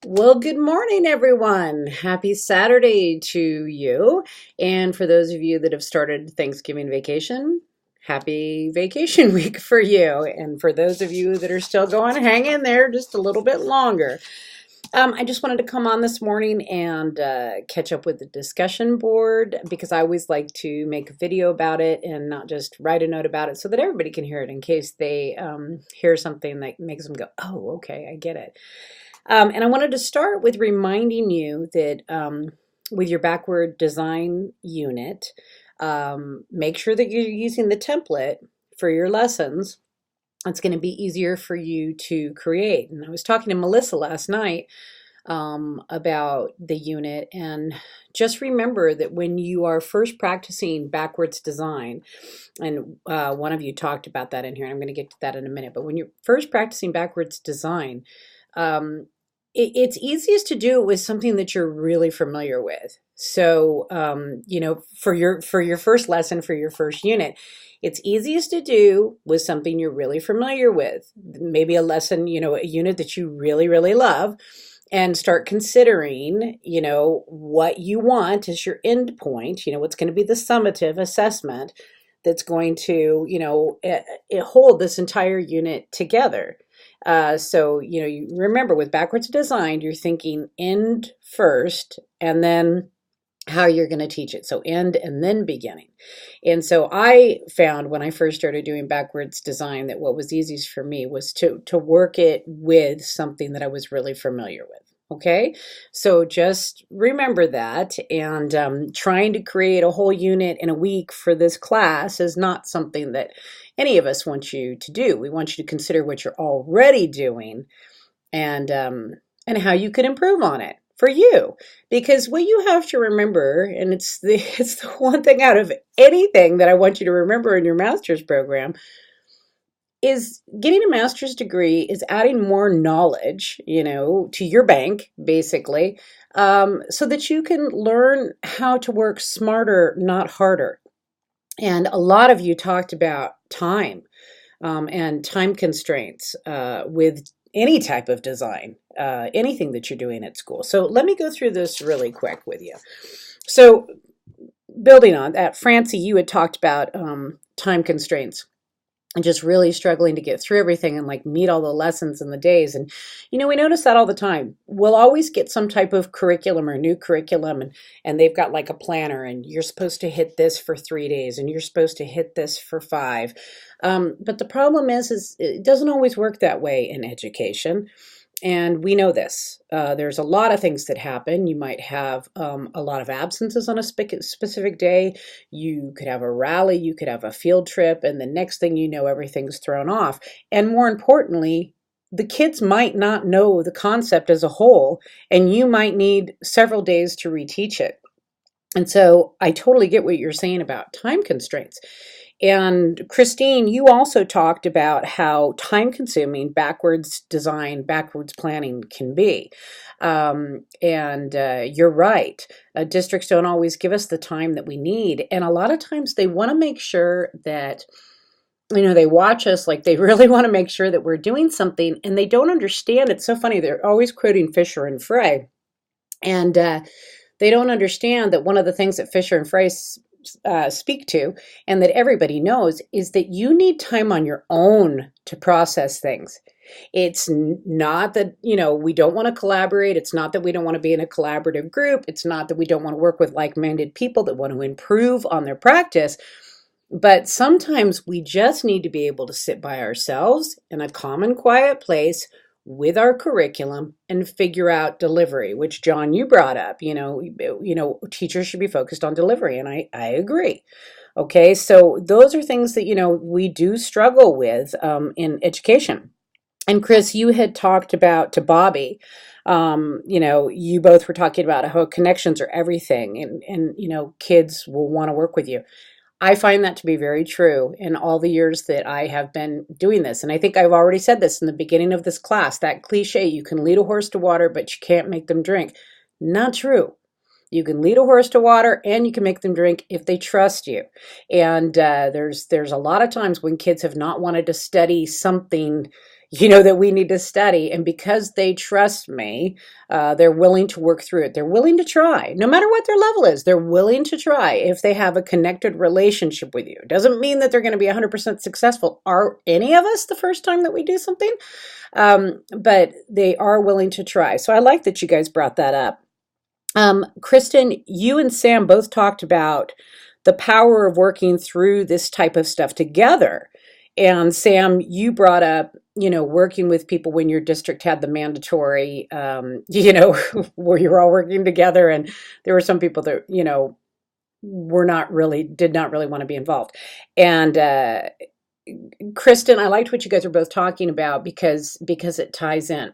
Well, good morning, everyone. Happy Saturday to you. And for those of you that have started Thanksgiving vacation, happy vacation week for you. And for those of you that are still going, hang in there just a little bit longer. I just wanted to come on this morning and catch up with the discussion board because I always like to make a video about it and not just write a note about it so that everybody can hear it in case they hear something that makes them go, oh, okay, I get it. And I wanted to start with reminding you that with your backward design unit, make sure that you're using the template for your lessons. It's going to be easier for you to create. And I was talking to Melissa last night about the unit, and just remember that when you are first practicing backwards design, and one of you talked about that in here, and I'm going to get to that in a minute, but when you're first practicing backwards design, um, it's easiest to do it with something that you're really familiar with. So, for your first lesson, for your first unit, it's easiest to do with something you're really familiar with. Maybe a lesson, a unit that you really, really love, and start considering, what you want as your end point, what's going to be the summative assessment that's going to, hold this entire unit together. So, you remember with backwards design, you're thinking end first and then how you're going to teach it. So end and then beginning. And so I found when I first started doing backwards design that what was easiest for me was to work it with something that I was really familiar with. Okay, so just remember that, and trying to create a whole unit in a week for this class is not something that any of us want you to do. We want you to consider what you're already doing and how you could improve on it for you. Because what you have to remember, and it's the one thing out of anything that I want you to remember in your master's program, is getting a master's degree is adding more knowledge, to your bank, basically, so that you can learn how to work smarter, not harder. And a lot of you talked about time and time constraints with any type of design, anything that you're doing at school. So let me go through this really quick with you. So building on that, Francie, you had talked about time constraints and just really struggling to get through everything and like meet all the lessons and the days. And, we notice that all the time. We'll always get some type of curriculum or new curriculum, and they've got like a planner, and you're supposed to hit this for 3 days and you're supposed to hit this for 5. But the problem is it doesn't always work that way in education. And we know this. There's a lot of things that happen. You might have a lot of absences on a specific day. You could have a rally. You could have a field trip. And the next thing you know, everything's thrown off. And more importantly, the kids might not know the concept as a whole, and you might need several days to reteach it. And so I totally get what you're saying about time constraints. And Christine, you also talked about how time consuming backwards design, backwards planning can be. And you're right. Districts don't always give us the time that we need. And a lot of times they want to make sure that, they watch us like they really want to make sure that we're doing something, and they don't understand. It's so funny. They're always quoting Fisher and Frey. And they don't understand that one of the things that Fisher and Frey speak to, and that everybody knows, is that you need time on your own to process things. It's not that, we don't want to collaborate. It's not that we don't want to be in a collaborative group. It's not that we don't want to work with like-minded people that want to improve on their practice. But sometimes we just need to be able to sit by ourselves in a calm and quiet place with our curriculum and figure out delivery, which John, you brought up. Teachers should be focused on delivery, and I agree. Okay, so those are things that we do struggle with in education. And Chris, you had talked about to Bobby. You both were talking about how connections are everything, and kids will want to work with you. I find that to be very true in all the years that I have been doing this. And I think I've already said this in the beginning of this class, that cliche, you can lead a horse to water, but you can't make them drink. Not true. You can lead a horse to water and you can make them drink if they trust you. And there's a lot of times when kids have not wanted to study something, that we need to study. And because they trust me, they're willing to work through it. They're willing to try, no matter what their level is. They're willing to try if they have a connected relationship with you. Doesn't mean that they're going to be 100% successful. Are any of us the first time that we do something? But they are willing to try. So I like that you guys brought that up. Kristen, you and Sam both talked about the power of working through this type of stuff together. And Sam, you brought up, working with people when your district had the mandatory, where you're all working together, and there were some people that, did not really want to be involved. And Kristen, I liked what you guys were both talking about because it ties in.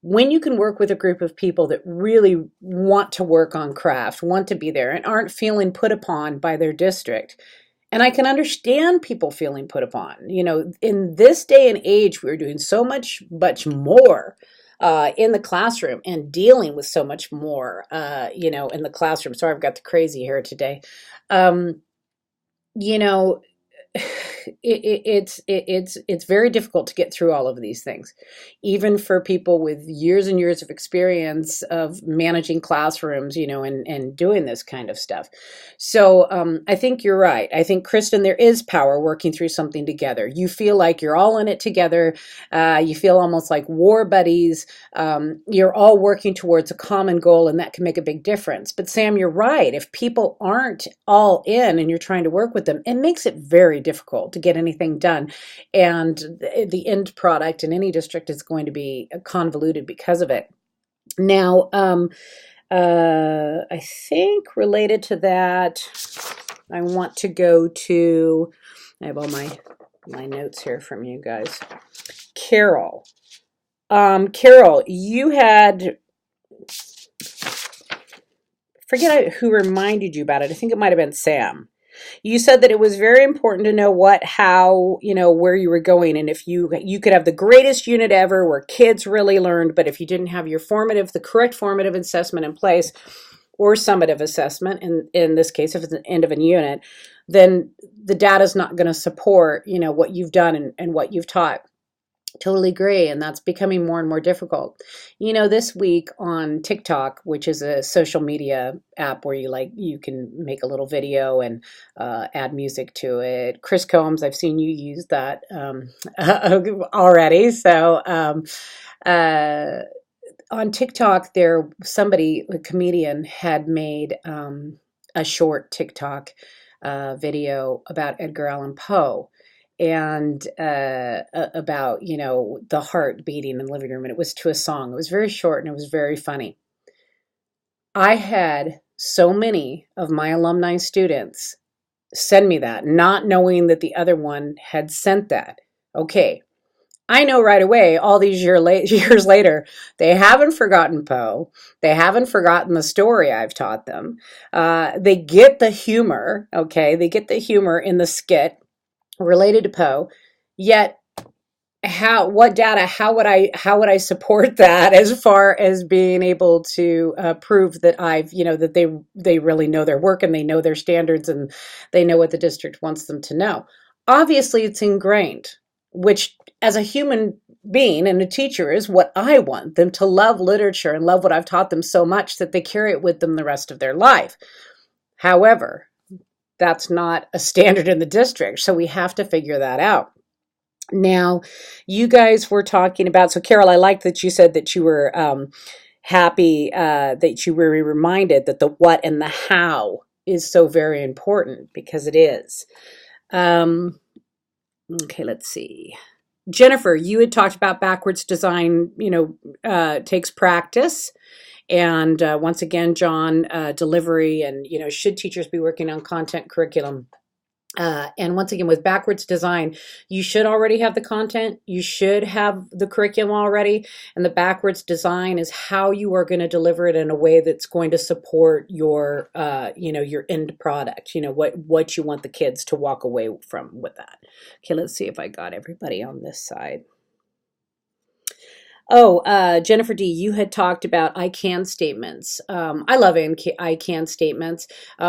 When you can work with a group of people that really want to work on craft, want to be there, and aren't feeling put upon by their district. And I can understand people feeling put upon. In this day and age, we're doing so much more in the classroom and dealing with so much more, in the classroom. Sorry, I've got the crazy hair today. Um, you know, it's very difficult to get through all of these things, even for people with years and years of experience of managing classrooms, and doing this kind of stuff. So I think you're right. I think, Kristen, there is power working through something together. You feel like you're all in it together. You feel almost like war buddies. You're all working towards a common goal, and that can make a big difference. But Sam, you're right. If people aren't all in and you're trying to work with them, it makes it very difficult to get anything done. And the end product in any district is going to be convoluted because of it. Now, I think related to that, I want to go to, I have all my notes here from you guys. Carol. Carol, you had, forget who reminded you about it. I think it might have been Sam. You said that it was very important to know what, how, where you were going. And if you could have the greatest unit ever where kids really learned, but if you didn't have the correct formative assessment in place, or summative assessment, in this case, if it's the end of a unit, then the data is not going to support, what you've done and what you've taught. Totally agree. And that's becoming more and more difficult. This week on TikTok, which is a social media app where you can make a little video and add music to it. Chris Combs, I've seen you use that already. So on TikTok, a comedian had made a short TikTok video about Edgar Allan Poe, and about, the heart beating in the living room. And it was to a song. It was very short and it was very funny. I had so many of my alumni students send me that, not knowing that the other one had sent that. Okay. I know right away, all these years later, they haven't forgotten Poe. They haven't forgotten the story I've taught them. They get the humor, okay? They get the humor in the skit related to Poe, yet how would I support that as far as being able to prove that that they really know their work and they know their standards and they know what the district wants them to know. Obviously, it's ingrained, which as a human being and a teacher is what I want them to love literature and love what I've taught them so much that they carry it with them the rest of their life. However, that's not a standard in the district, so we have to figure that out. Now, you guys were talking about, so Carol, I like that you said that you were happy that you were reminded that the what and the how is so very important, because it is. Okay, let's see. Jennifer, you had talked about backwards design, takes practice. And once again, John, delivery and, should teachers be working on content curriculum? And once again, with backwards design, you should already have the content. You should have the curriculum already. And the backwards design is how you are going to deliver it in a way that's going to support your, your end product, what you want the kids to walk away from with that. Okay, let's see if I got everybody on this side. Oh, Jennifer D., you had talked about I can statements. I love I can statements.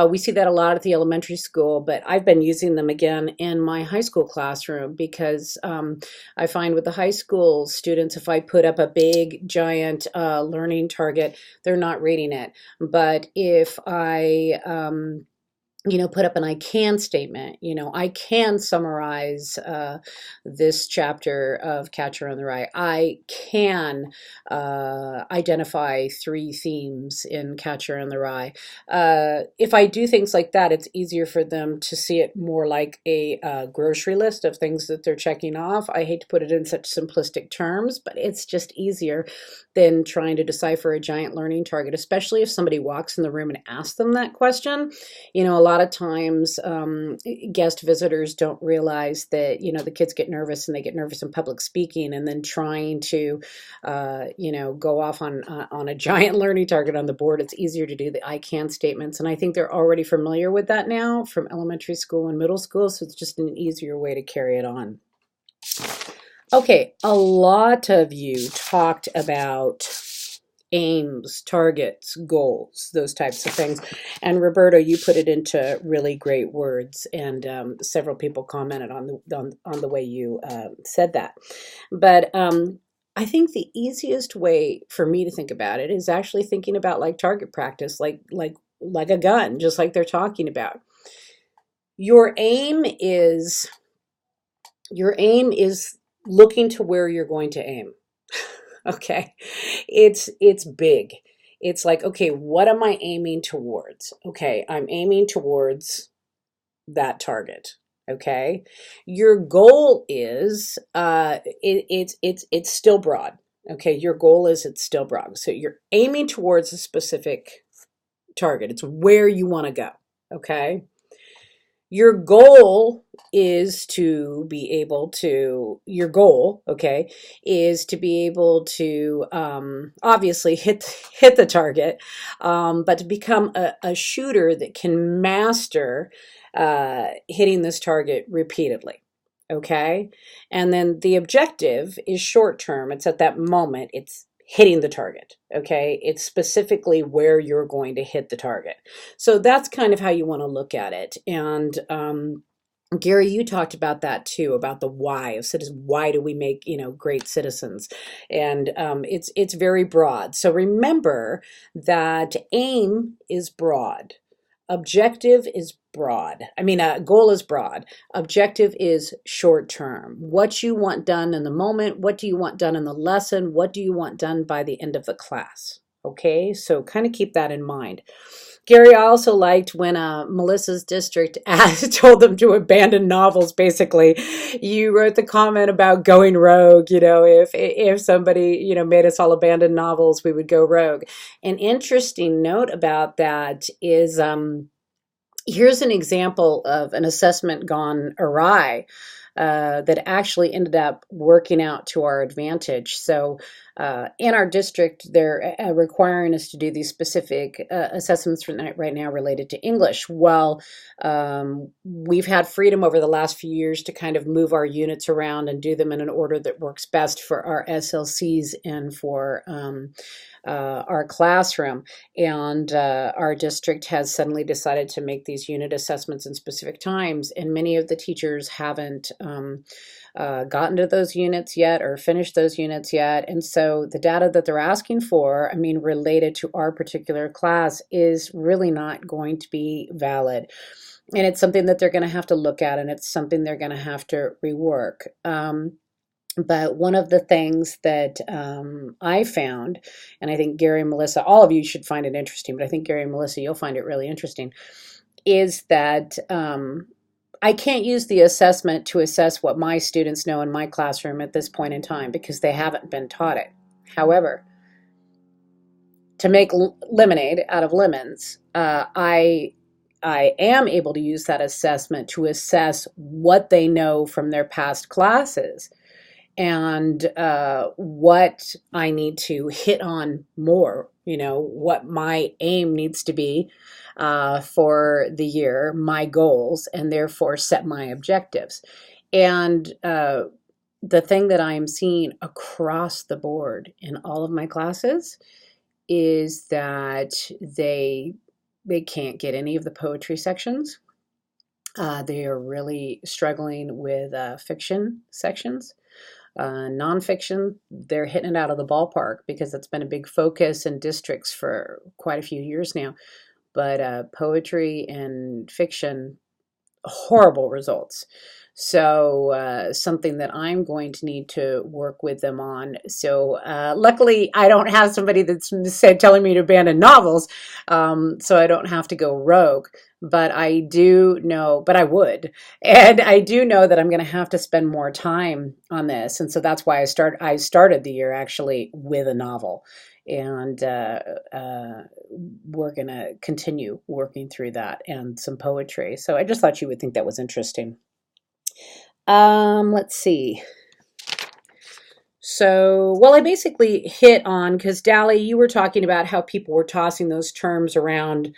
We see that a lot at the elementary school, but I've been using them again in my high school classroom because I find with the high school students, if I put up a big, giant learning target, they're not reading it. But if I put up an I can statement. I can summarize this chapter of Catcher in the Rye. I can identify three themes in Catcher in the Rye. If I do things like that, it's easier for them to see it more like a grocery list of things that they're checking off. I hate to put it in such simplistic terms, but it's just easier than trying to decipher a giant learning target, especially if somebody walks in the room and asks them that question. A lot of times guest visitors don't realize that, the kids get nervous and they get nervous in public speaking, and then trying to, go off on a giant learning target on the board. It's easier to do the I can statements. And I think they're already familiar with that now from elementary school and middle school. So it's just an easier way to carry it on. Okay, a lot of you talked about aims, targets, goals, those types of things. And Roberto, you put it into really great words, and several people commented on the way you said that. But I think the easiest way for me to think about it is actually thinking about like target practice, like a gun, just like they're talking about. Your aim is looking to where you're going to aim. Okay. It's big. It's like, okay, what am I aiming towards? Okay, I'm aiming towards that target. Okay. Your goal is it's still broad. Okay, your goal is it's still broad. So you're aiming towards a specific target. It's where you want to go. Okay. Your goal is to be able to, your goal, okay, is to be able to obviously hit the target, but to become a shooter that can master hitting this target repeatedly. Okay. And then the objective is short term. It's at that moment. It's hitting the target. Okay. It's specifically where you're going to hit the target. So that's kind of how you want to look at it. And Gary, you talked about that too, about the why of citizens. Why do we make, great citizens? And it's very broad. So remember that aim is broad. Objective is broad. Goal is broad. Objective is short term. What you want done in the moment, what do you want done in the lesson, what do you want done by the end of the class? Okay, so kind of keep that in mind. Gary, I also liked when Melissa's district told them to abandon novels, basically. You wrote the comment about going rogue. If somebody, made us all abandon novels, we would go rogue. An interesting note about that is here's an example of an assessment gone awry. That actually ended up working out to our advantage. So in our district, they're requiring us to do these specific assessments right now related to English. Well, we've had freedom over the last few years to kind of move our units around and do them in an order that works best for our SLCs and for our classroom. And our district has suddenly decided to make these unit assessments in specific times, and many of the teachers haven't gotten to those units yet or finished those units yet. And so the data that they're asking for, related to our particular class, is really not going to be valid. And it's something that they're going to have to look at, and it's something they're going to have to rework. But one of the things that I found, and I think Gary and Melissa, all of you should find it interesting, but I think Gary and Melissa, you'll find it really interesting, is that I can't use the assessment to assess what my students know in my classroom at this point in time because they haven't been taught it. However, to make lemonade out of lemons, I am able to use that assessment to assess what they know from their past classes and what I need to hit on more, what my aim needs to be for the year, my goals, and therefore set my objectives. And the thing that I'm seeing across the board in all of my classes is that they can't get any of the poetry sections. They are really struggling with fiction sections. Nonfiction, they're hitting it out of the ballpark because that's been a big focus in districts for quite a few years now. But poetry and fiction, horrible results. So something that I'm going to need to work with them on. So luckily, I don't have somebody that's telling me to abandon novels, so I don't have to go rogue. But I do know, but I would, and I do know that I'm going to have to spend more time on this, and so that's why I started the year actually with a novel, and we're going to continue working through that and some poetry. So I just thought you would think that was interesting. Let's see. So, well, I basically hit on, because Dally, you were talking about how people were tossing those terms around,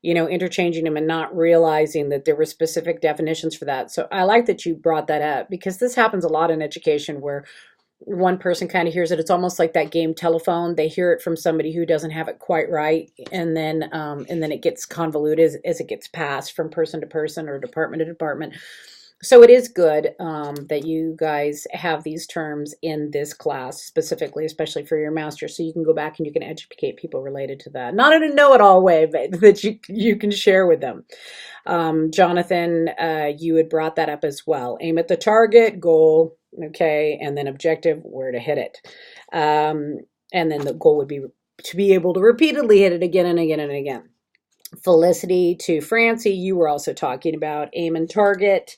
interchanging them and not realizing that there were specific definitions for that. So I like that you brought that up, because this happens a lot in education where one person kind of hears it. It's almost like that game telephone. They hear it from somebody who doesn't have it quite right, and then it gets convoluted as it gets passed from person to person or department to department. So it is good that you guys have these terms in this class specifically, especially for your master, so you can go back and you can educate people related to that. Not in a know-it-all way, but that you can share with them. Jonathan, you had brought that up as well. Aim at the target, goal, okay, and then objective, where to hit it. And then the goal would be to be able to repeatedly hit it again and again and again. Felicity to Francie, you were also talking about aim and target.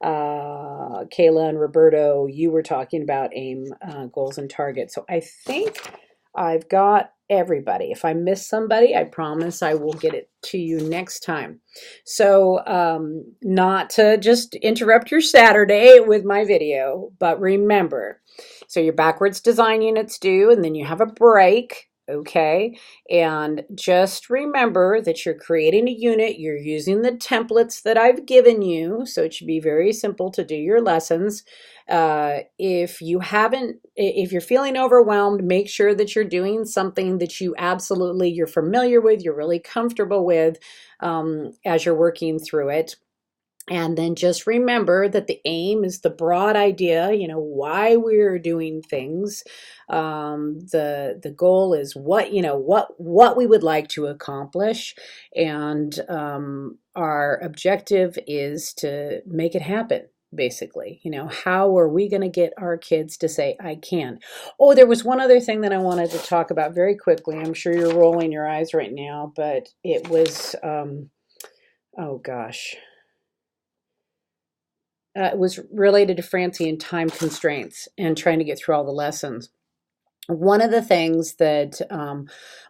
Kayla and Roberto, you were talking about aim, goals, and targets. So I think I've got everybody. If I miss somebody, I promise I will get it to you next time. So not to just interrupt your Saturday with my video, but remember, so your backwards design units due, and then you have a break. Okay, and just remember that you're creating a unit, you're using the templates that I've given you, so it should be very simple to do your lessons. If you're feeling overwhelmed, make sure that you're doing something that you're familiar with, you're really comfortable with as you're working through it. And then just remember that the aim is the broad idea, why we're doing things. The goal is what we would like to accomplish. And our objective is to make it happen. Basically, how are we going to get our kids to say, I can? Oh, there was one other thing that I wanted to talk about very quickly. I'm sure you're rolling your eyes right now, but it was, oh gosh. It was related to Francie and time constraints and trying to get through all the lessons. One of the things that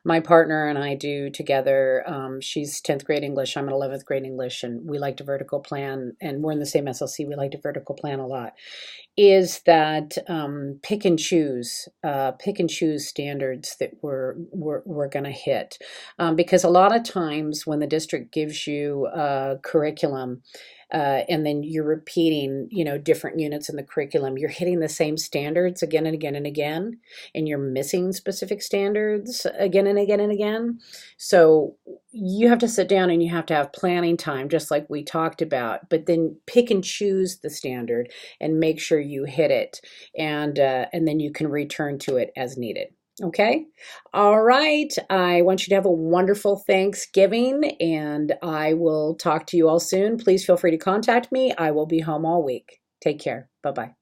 my partner and I do together, she's 10th grade English, I'm in 11th grade English, and we like to vertical plan, and we're in the same SLC, we like to vertical plan a lot, is that pick and choose standards that we're going to hit. Because a lot of times when the district gives you a curriculum, and then you're repeating, different units in the curriculum, you're hitting the same standards again and again and again, and you're missing specific standards again and again and again. So you have to sit down and you have to have planning time, just like we talked about, but then pick and choose the standard and make sure you hit it, and then you can return to it as needed. Okay. All right. I want you to have a wonderful Thanksgiving, and I will talk to you all soon. Please feel free to contact me. I will be home all week. Take care. Bye-bye.